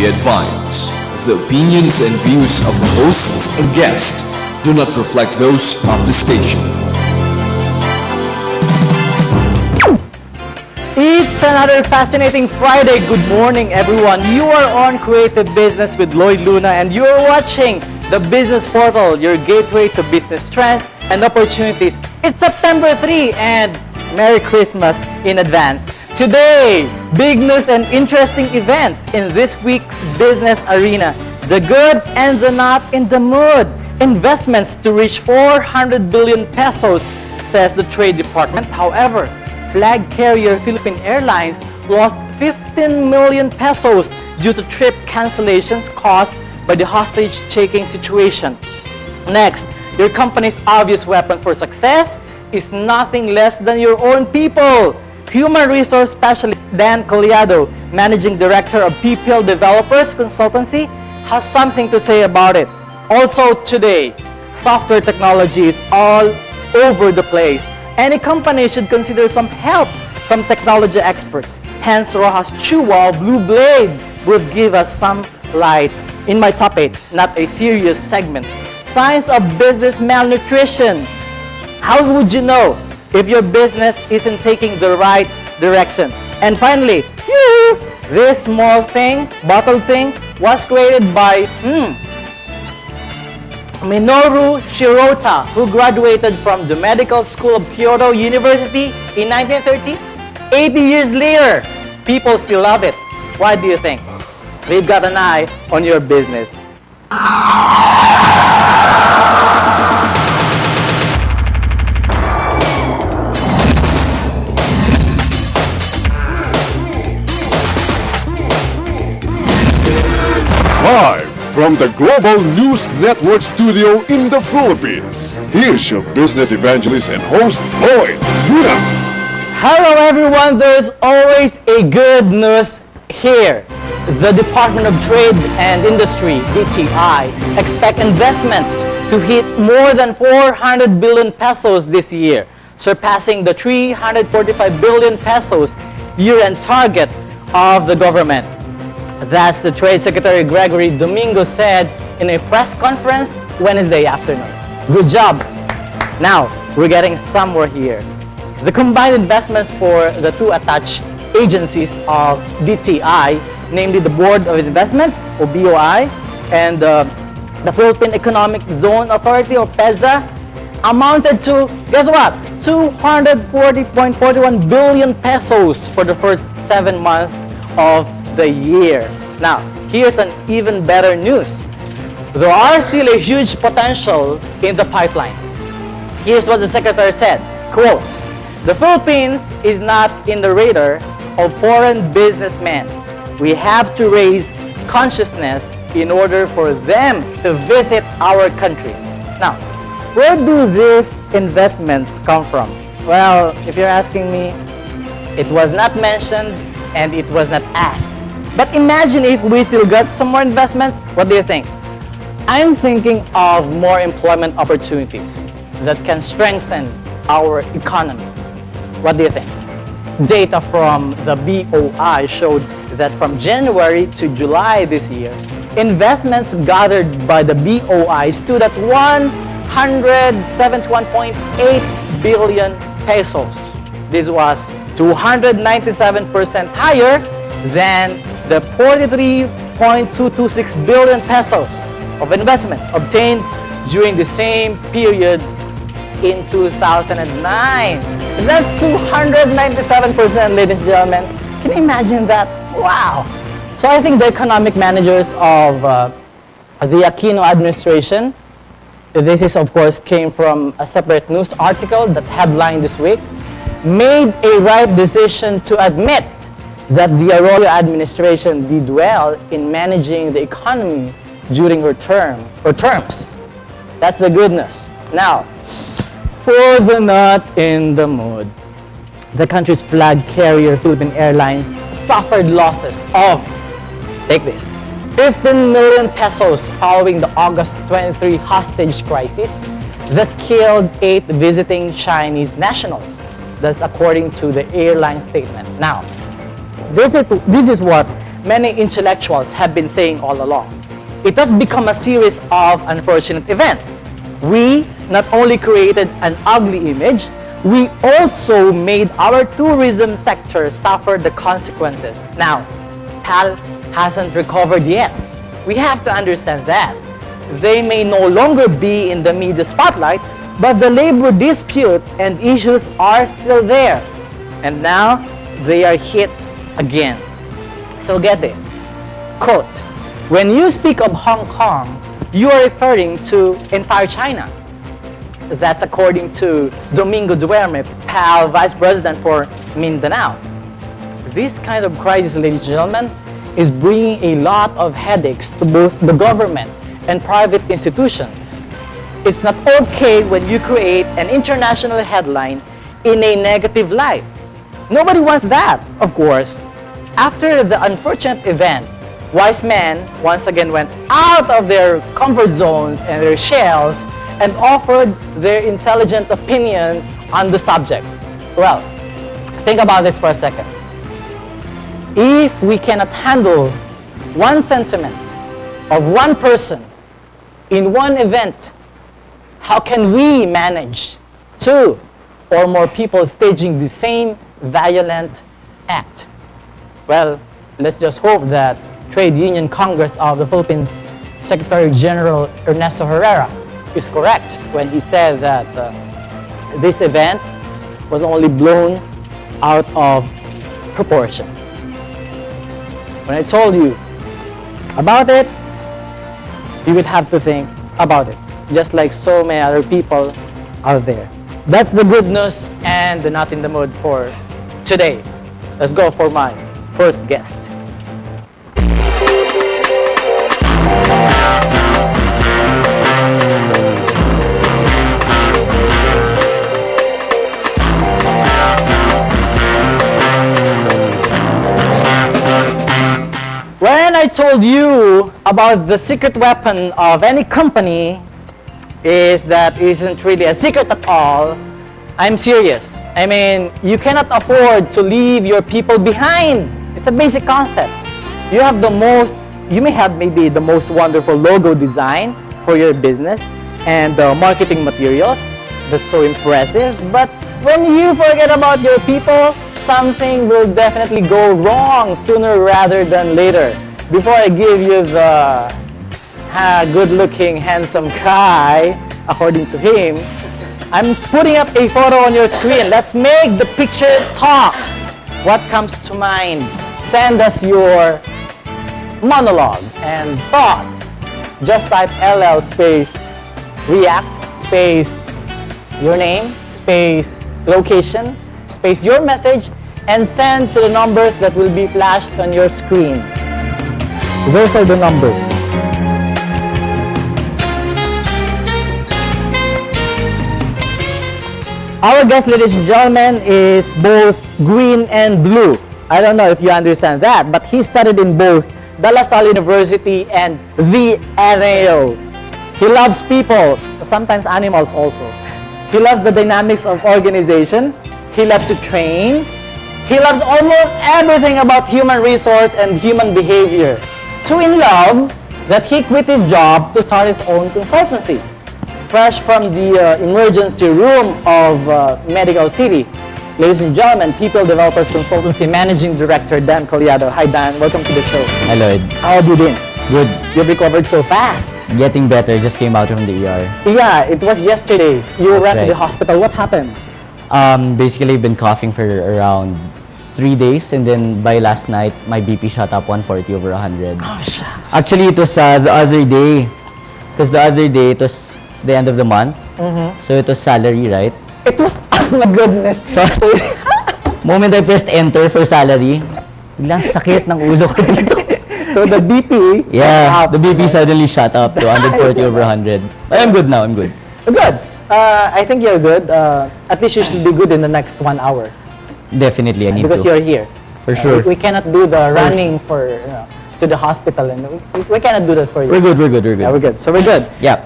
We advise the opinions and views of the hosts and guests do not reflect those of the station. It's another fascinating Friday. Good morning, everyone. You are on Creative Business with Lloyd Luna, and you are watching the Business Portal, your gateway to business trends and opportunities. It's September 3, and Merry Christmas in advance. Today, big news and interesting events in this week's business arena. The good and the not in the mood. Investments to reach 400 billion pesos, says the Trade Department. However, flag carrier Philippine Airlines lost 15 million pesos due to trip cancellations caused by the hostage-taking situation. Next, your company's obvious weapon for success is nothing less than your own people. Human Resource Specialist Dan Collado, Managing Director of PPL Developers Consultancy, has something to say about it. Also today, software technology is all over the place. Any company should consider some help from technology experts. Hence, Rojas Chua of Blue Blade will give us some light. In my top 8, not a serious segment. Signs of business malnutrition. How would you know if your business isn't taking the right direction? And finally, this small thing, bottle thing, was created by Minoru Shirota, who graduated from the Medical School of Kyoto University in 1930. 80 years later, people still love it. Why do you think? We've got an eye on your business. Live from the Global News Network studio in the Philippines, here's your business evangelist and host, Lloyd Luna. Hello everyone, there's always a good news here. The Department of Trade and Industry, DTI, expect investments to hit more than 400 billion pesos this year, surpassing the 345 billion pesos year-end target of the government. That's the Trade Secretary Gregory Domingo said in a press conference Wednesday afternoon. Good job. Now, we're getting somewhere here. The combined investments for the two attached agencies of DTI, namely the Board of Investments, or BOI, and the Philippine Economic Zone Authority, or PEZA, amounted to, guess what, 240.41 billion pesos for the first 7 months of the year. Now, here's an even better news. There are still a huge potential in the pipeline. Here's what the Secretary said, quote, "The Philippines is not in the radar of foreign businessmen. We have to raise consciousness in order for them to visit our country." Now, where do these investments come from? Well, if you're asking me, it was not mentioned and it was not asked. But imagine if we still got some more investments, what do you think? I'm thinking of more employment opportunities that can strengthen our economy. What do you think? Data from the BOI showed that from January to July this year, investments gathered by the BOI stood at 171.8 billion pesos. This was 297% higher than the 43.226 billion pesos of investments obtained during the same period in 2009. That's 297%, ladies and gentlemen. Can you imagine that? Wow! So I think the economic managers of the Aquino administration, this is of course came from a separate news article that headlined this week, made a right decision to admit that the Arroyo administration did well in managing the economy during her terms. That's the good news. Now, for the not in the mood, the country's flag carrier Philippine Airlines suffered losses of, take this, 15 million pesos following the August 23 hostage crisis that killed 8 visiting Chinese nationals. That's according to the airline statement. Now, this is what many intellectuals have been saying all along. It has become a series of unfortunate events. We not only created an ugly image, we also made our tourism sector suffer the consequences. Now, PAL hasn't recovered yet. We have to understand that. They may no longer be in the media spotlight, but the labor dispute and issues are still there. And now, they are hit again. So get this, quote, when you speak of Hong Kong, you are referring to entire China. That's according to Domingo Duerme, PAL Vice President for Mindanao. This kind of crisis, ladies and gentlemen, is bringing a lot of headaches to both the government and private institutions. It's not okay when you create an international headline in a negative light. Nobody wants that, of course. After the unfortunate event, wise men once again went out of their comfort zones and their shells and offered their intelligent opinion on the subject. Well, think about this for a second. If we cannot handle one sentiment of one person in one event, how can we manage two or more people staging the same violent act? Well, let's just hope that Trade Union Congress of the Philippines Secretary General Ernesto Herrera is correct when he said that this event was only blown out of proportion. When I told you about it, you would have to think about it, just like so many other people out there. That's the good news and the not in the mood for today. Let's go for my first guest. When I told you about the secret weapon of any company is that isn't really a secret at all, I'm serious. I mean, you cannot afford to leave your people behind. It's a basic concept. You may have maybe the most wonderful logo design for your business and the marketing materials. That's so impressive. But when you forget about your people, something will definitely go wrong sooner rather than later. Before I give you the good-looking, handsome guy, according to him, I'm putting up a photo on your screen. Let's make the picture talk. What comes to mind? Send us your monologue and thoughts. Just type LL space react space your name space location space your message and send to the numbers that will be flashed on your screen. Those are the numbers. Our guest, ladies and gentlemen, is both green and blue. I don't know if you understand that, but he studied in both De La Salle University and the NAO. He loves people, sometimes animals also. He loves the dynamics of organization. He loves to train. He loves almost everything about human resource and human behavior. So in love that he quit his job to start his own consultancy. Fresh from the emergency room of Medical City. Ladies and gentlemen, People Developers Consultancy Managing Director Dan Collado. Hi Dan, welcome to the show. Hi Lloyd. How have you been? Good. You've recovered so fast. Getting better. Just came out from the ER. Yeah, it was yesterday. You went to right. the hospital. What happened? Basically, been coughing for around 3 days, and then by last night, my BP shot up 140 over 100. Oh, shucks. Actually, it was the other day. Because the other day, it was the end of the month. So it was salary, right? It was, oh my goodness. So, moment I pressed enter for salary, biglang sakit ng ulo ko dito. So the BP... Yeah, the BP suddenly shot up to 140 over 100. But I'm good now, I'm good. Good. I think you're good. At least you should be good in the next 1 hour. Definitely, I need because to. you're here. For sure. We cannot do the running for to the hospital, and we cannot do that for you. We're good, we're good, we're good. Yeah, we're good. So we're good. Yeah.